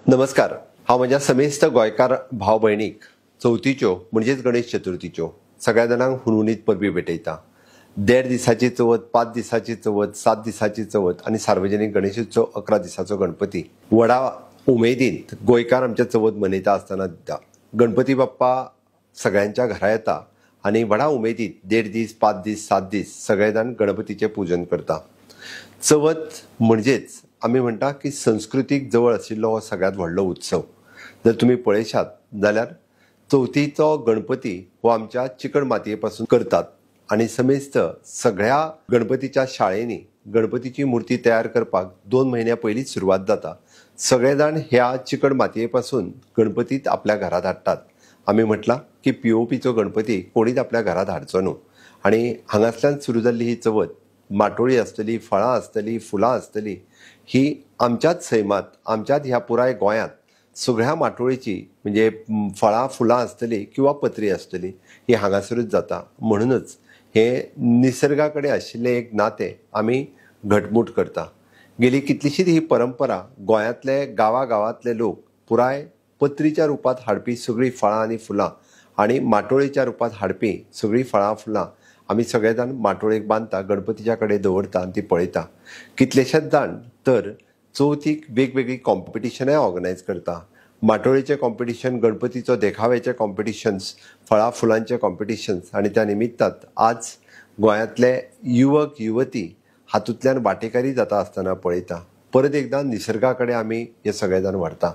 नमस्कार। हांव म्हज्या समेस्त गोंयकार भाव भयणीक चवथीच्यो म्हणजेच गणेश चतुर्थीच्यो सगळ्या जाणांक हुनहुनीत परबी भेटयता। 1.5 दिसाची चवथ, 5 दिसाची चवथ, 7 दिसाची चवथ आनी सार्वजनीक गणेशोत्सव 11 दिसाचो गणपती व्हडा उमेदीन गोंयकार आमच्या चवथ मनयता आसतना दिता। गणपती बाप्पा सगळ्यांच्या घरा येता आनी व्हडा उमेदीन 1.5 दीस, 5 दीस, 7 दीस सगळे जाण गणपतीचें पूजन करता। चवथ म्हणजेच आमी म्हणटा की संस्कृतीक जवळ आशिल्लो हो सगळ्यांत व्हडलो उत्सव। जर तुमी पळयशात जाल्यार चवथीचो गणपती हो आमच्या चिकण मातये पासून करतात आनी समेस्त सगळ्या गणपतीच्या शाळेंनी गणपतीची मुर्ती तयार करपाक 2 म्हयन्या पयलींच सुरवात जाता। सगळे जाण ह्या चिकण मातये पासून गणपतीत आपल्या घरांत हाडटात। आमी म्हटलां की पीओपीचो गणपती कोणीच आपल्या घरांत हाडचो न्हू आनी हांगासल्यान सुरू जाल्ली ही चवथ माटोळी आसतली, फळां आसतली, फुलां आसतली, ही आमच्याच सैमात, आमच्याच ह्या पुराय गोंयांत सगळ्या माटोळीची म्हणजे फळां फुलां आसतली किंवा पत्री आसतली ही हांगासरूच जाता। म्हणूनच हे निसर्गा कडेन आशिल्लें एक नातें आमी घटमूट करता। गेली कितलीशीच ही परंपरा गोंयांतले गांवांतले लोक पुराय पत्रीच्या रुपांत हाडपी सगळीं फळां आनी फुलां आनी माटोळेच्या रुपांत हाडपी सगळीं फळां फुलां आमी सगळे जाण माटोळेक बांदता, गणपतीच्या कडेन दवरता आनी ती पळयता। कितलेशेच जाण तर चवथीक वेगवेगळी कॉम्पिटिशनाय ऑर्गनायज करता। माटोळेचें कॉम्पिटिशन, गणपतीचो देखाव्याचे कॉम्पिटिशन्स, फळां फुलांचे कॉम्पिटिशन्स आनी त्या निमित्तांत आज गोंयांतले युवक युवती हातूंतल्यान वांटेकारी जाता आसतना पळयता। परत एकदां निसर्गा कडेन आमी हे सगळे जाण व्हरता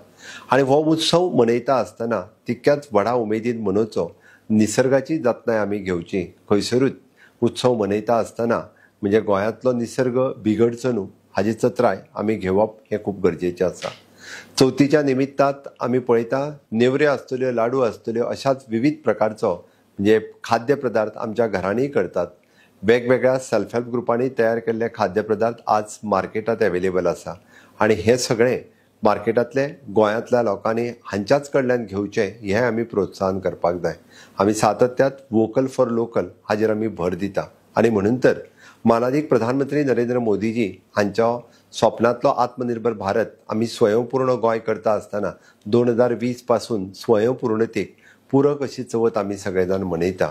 आनी हो उत्सव मनयता आसतना तितक्याच व्हडा उमेदीन मनोवचो, निसर्गाची जतनाय आमी घेवची। खंयसरूच उत्सव मनयता आसतना म्हणजे गोंयांतलो निसर्ग बिगडचो न्हू हाची चत्राय आमी घेवप हें खूब गरजेचें आसा। चवथीच्या निमित्तांत आमी पळयता नेवऱ्यो आसतल्यो, लाडू आसतल्यो अशाच विविध प्रकारचो म्हणजे खाद्य पदार्थ आमच्या घरांनी करतात। वेगवेगळ्या सेल्फ हेल्प ग्रुपांनी तयार केल्ले खाद्य पदार्थ आज मार्केटांत अवेलेबल आसा आनी हे सगळे मार्केटांतले गोंयांतल्या लोकांनी हांच्याच कडल्यान घेवचे हें आमी प्रोत्साहन करपाक जाय। आमी सातत्यात वोकल फॉर लोकल हाजेर आमी भर दिता आनी म्हणून तर माननीय प्रधानमंत्री नरेंद्र मोदीजी हांच्या स्वप्नांतलो आत्मनिर्भर भारत आमी स्वयंपूर्ण गोंय करता आसतना 2020 पासून स्वयंपूर्णतेक पूरक अशी चवथ आमी सगळे जाण मनयता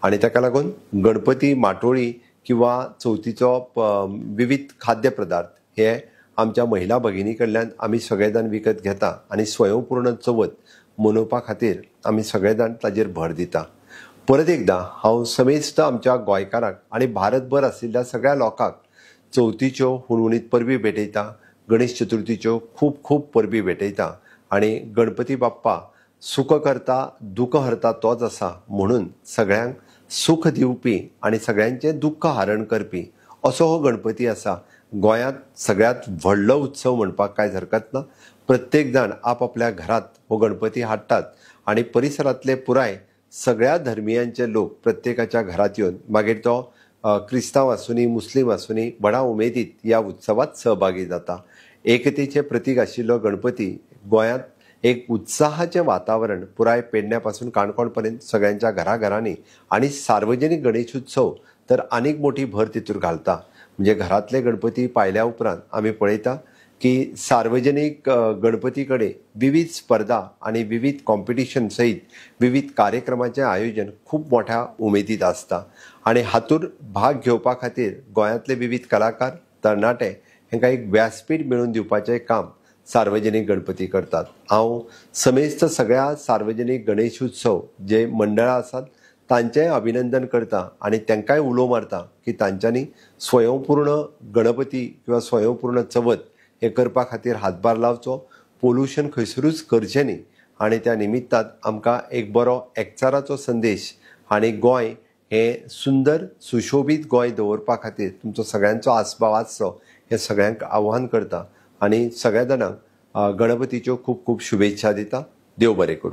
आनी ताका लागून गणपती, माटोळी किंवा चवथीचो विविध खाद्य पदार्थ हे आमच्या महिला भगिनी कडल्यान आमी सगळे जाण विकत घेता आनी स्वयंपूर्ण चवथ मनोवपा खातीर आमी सगळे जाण ताजेर भर दिता। परत एकदां हांव समेस्त आमच्या गोंयकारांक आनी भारतभर आशिल्ल्या सगळ्या लोकांक चवथीच्यो हुनहुनीत परबी भेटयता, गणेश चतुर्थीच्यो खूब खूब परबी भेटयता आनी गणपती बाप्पा सुख करता दुःख हरता तोच आसा म्हणून सगळ्यांक सुख दिवपी आनी सगळ्यांचें दुःख हरण करपी असो हो गणपती आसा। गोंयांत सगळ्यांत व्हडलो उत्सव म्हणपाक कांयच हरकत ना। प्रत्येक जाण आपआपल्या घरांत हो गणपती हाडटात आनी परिसरांतले पुराय सगळ्या धर्मियांचे लोक प्रत्येकाच्या घरांत येवन मागीर तो क्रिस्तांव आसूनी मुस्लीम आसूनी व्हडा उमेदीत ह्या उत्सवात सहभागी जाता। एकतेचें प्रतीक आशिल्लो गणपती गोंयांत एक उत्साहाचें वातावरण पुराय पेडण्या पासून काणकोण पर्यंत सगळ्यांच्या घराघरांनी आनी सार्वजनीक गणेशोत्सव तर आनीक मोठी भर तितूर घालता। म्हणजे घरांतले गणपती पायल्या उपरांत आमी पळयता की सार्वजनीक गणपती कडेन विविध स्पर्धा आनी विविध कॉम्पिटिशन सयत विविध कार्यक्रमाचें आयोजन खूब मोठ्या उमेदीत आसता आनी हातूंत भाग घेवपा खातीर गोंयांतले विविध कलाकार तरणाटे हांकां एक व्यासपीठ मेळून दिवपाचें काम सार्वजनीक गणपती करतात। हांव समेस्त सगळ्या सार्वजनीक गणेश उत्सव जे मंडळां आसात तांचेंय अभिनंदन करता आनी तांकांय उलो मारता की तांच्यांनी स्वयंपूर्ण गणपती किंवा स्वयंपूर्ण चवथ हे करपा खातीर हातभार लावचो, पोल्युशन खंयसरूच करचें न्ही आनी त्या निमित्तांत आमकां एक बरो एकचाराचो संदेश आनी गोंय हें सुंदर सुशोभीत गोंय दवरपा खातीर तुमचो सगळ्यांचो आस्पाव आसचो हें सगळ्यांक आव्हान करता आनी सगळ्या जाणांक गणपतीच्यो खूब खूब शुभेच्छा दिता। देव बरें करूं।